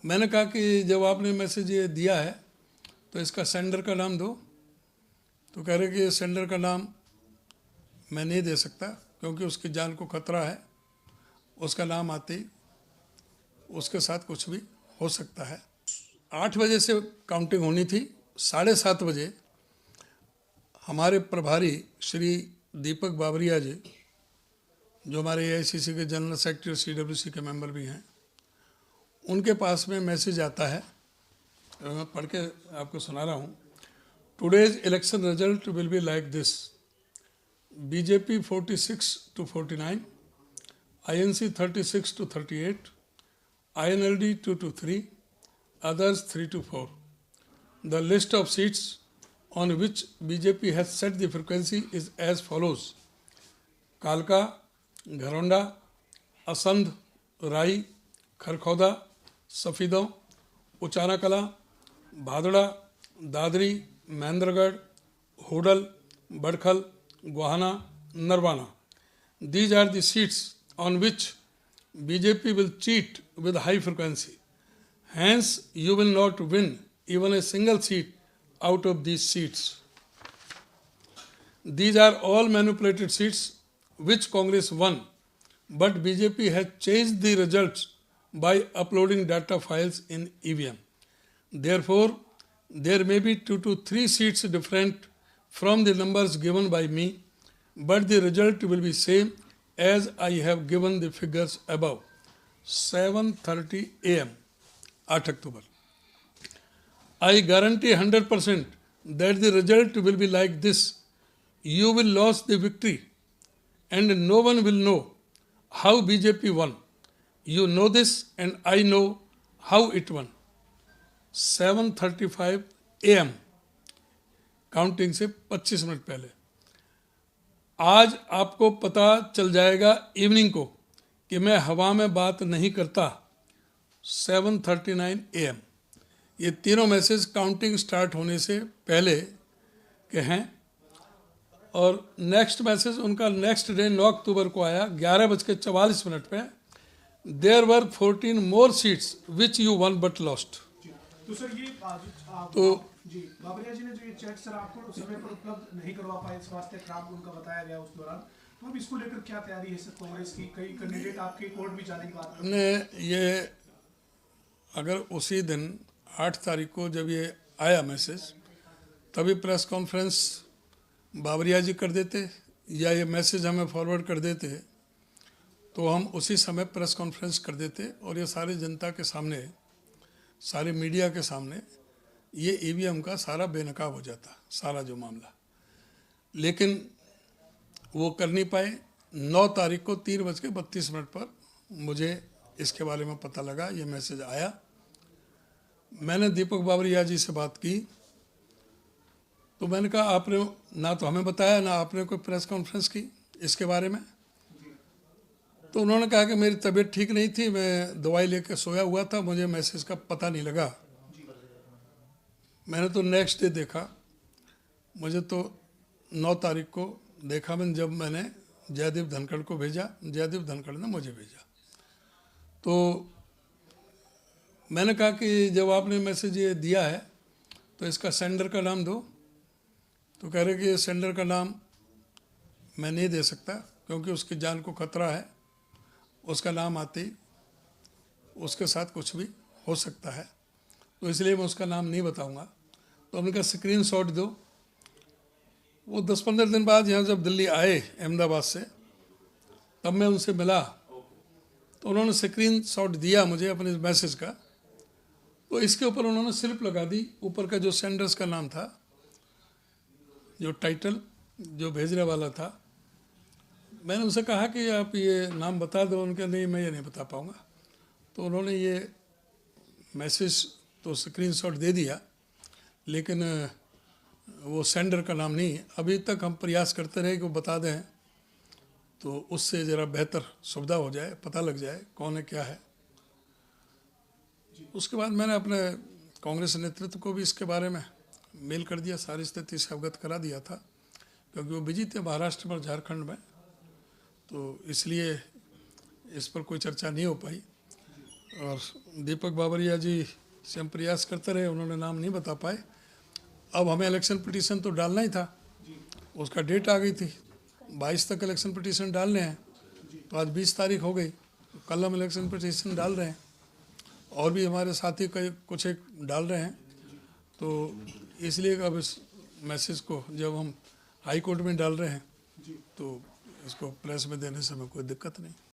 मैंने कहा कि जब आपने मैसेज ये दिया है तो इसका सेंडर का नाम दो। तो कह रहे कि सेंडर का नाम मैं नहीं दे सकता क्योंकि उसकी जान को खतरा है। उसका नाम आते ही उसके साथ कुछ भी हो सकता है। 8 बजे से काउंटिंग होनी थी। 7:30 बजे हमारे प्रभारी श्री दीपक बाबरिया जी, जो हमारे AICC के जनरल सेक्रेटरी CWC के मेंबर भी हैं, उनके पास में मैसेज आता है। मैं पढ़ के आपको सुना रहा हूँ। Today's election result will be like this: BJP 46 to 49, INC 36 to 38, INLD 2 to 3, others 3 to 4. The list of seats on which BJP has set the frequency is as follows: कालका, घरौंडा, असंध, राई, Kharkhoda, Safidon, Uchana Kala, Bhadra, Dadri, Mahendragarh, Hodal, Badkhal, Gohana, Narwana. These are the seats on which BJP will cheat with high frequency. Hence, you will not win even a single seat out of these seats. These are all manipulated seats which Congress won, but BJP has changed the results by uploading data files in EVM. Therefore, there may be 2 to 3 seats different from the numbers given by me, but the result will be same as I have given the figures above. 7:30 AM, 8 October. I guarantee 100% that the result will be like this: you will lose the victory and no one will know how BJP won. You know this and I know how it won. 7:35 AM, counting से 25 minute पहले। आज आपको पता चल जाएगा evening को कि मैं हवा में बात नहीं करता। 7:39 AM। ये तीनों मैसेज काउंटिंग स्टार्ट होने से पहले के हैं। और नेक्स्ट मैसेज उनका नेक्स्ट डे 9 अक्टूबर को आया 11:44 पे। There were 14 more seats which you won but lost. तो सर ये तो जी बाबरिया जी ने जो ये चेक सर आपको समय पर उपलब्ध नहीं करवा पाए, स्वास्थ्य खराब उनका बताया गया उस दौरान, तो अब इसको लेकर क्या तैयारी है सर कांग्रेस की? कई कैंडिडेट आपके कोर्ट भी जाने की बात कर हमने ये अगर उसी दिन 8 तारीख को जब ये आया मैसेज तभी प्रेस कॉन्फ्रेंस बाबरिया जी कर देते या ये मैसेज हमें फॉरवर्ड कर देते तो हम उसी समय प्रेस कॉन्फ्रेंस कर देते और ये सारी जनता के सामने, सारे मीडिया के सामने ये EVM का सारा बेनकाब हो जाता, सारा जो मामला। लेकिन वो कर नहीं पाए। 9 तारीख को 3:32 पर मुझे इसके बारे में पता लगा, ये मैसेज आया। मैंने दीपक बाबरिया जी से बात की तो मैंने कहा आपने ना तो हमें बताया ना आपने कोई प्रेस कॉन्फ्रेंस की इसके बारे में। तो उन्होंने कहा कि मेरी तबीयत ठीक नहीं थी, मैं दवाई लेकर सोया हुआ था, मुझे मैसेज का पता नहीं लगा। मैंने तो नेक्स्ट डे देखा, मुझे तो 9 तारीख को देखा मैंने, जब मैंने जयदीप धनखड़ को भेजा, जयदीप धनखड़ ने मुझे भेजा। तो मैंने कहा कि जब आपने मैसेज ये दिया है तो इसका सेंडर का नाम दो। तो कह रहे कि सेंडर का नाम मैं नहीं दे सकता क्योंकि उसकी जान को खतरा है। उसका नाम आते ही उसके साथ कुछ भी हो सकता है, तो इसलिए मैं उसका नाम नहीं बताऊंगा। तो हमने कहा स्क्रीनशॉट दो। वो 10-15 दिन बाद यहाँ जब दिल्ली आए अहमदाबाद से, तब मैं उनसे मिला तो उन्होंने स्क्रीनशॉट दिया मुझे अपने मैसेज का। तो इसके ऊपर उन्होंने स्लिप लगा दी, ऊपर का जो सेंडर्स का नाम था, जो टाइटल जो भेजने वाला था। मैंने उनसे कहा कि आप ये नाम बता दो। उनके नहीं, मैं ये नहीं बता पाऊँगा। तो उन्होंने ये मैसेज तो स्क्रीनशॉट दे दिया, लेकिन वो सेंडर का नाम नहीं। अभी तक हम प्रयास करते रहे कि वो बता दें तो उससे ज़रा बेहतर सुविधा हो जाए, पता लग जाए कौन है क्या है। उसके बाद मैंने अपने कांग्रेस नेतृत्व को भी इसके बारे में मेल कर दिया, सारी स्थिति से अवगत करा दिया था, क्योंकि वो बिजी थे महाराष्ट्र में, झारखंड में, तो इसलिए इस पर कोई चर्चा नहीं हो पाई। और दीपक बाबरिया जी से हम प्रयास करते रहे, उन्होंने नाम नहीं बता पाए। अब हमें इलेक्शन पिटीशन तो डालना ही था, उसका डेट आ गई थी, 22 तक इलेक्शन पिटीशन डालने हैं। तो आज 20 तारीख हो गई, तो कल हम इलेक्शन पिटीशन डाल रहे हैं, और भी हमारे साथी कई कुछ एक डाल रहे हैं। तो इसलिए अब इस मैसेज को जब हम हाई कोर्ट में डाल रहे हैं तो इसको प्रेस में देने से हमें कोई दिक्कत नहीं।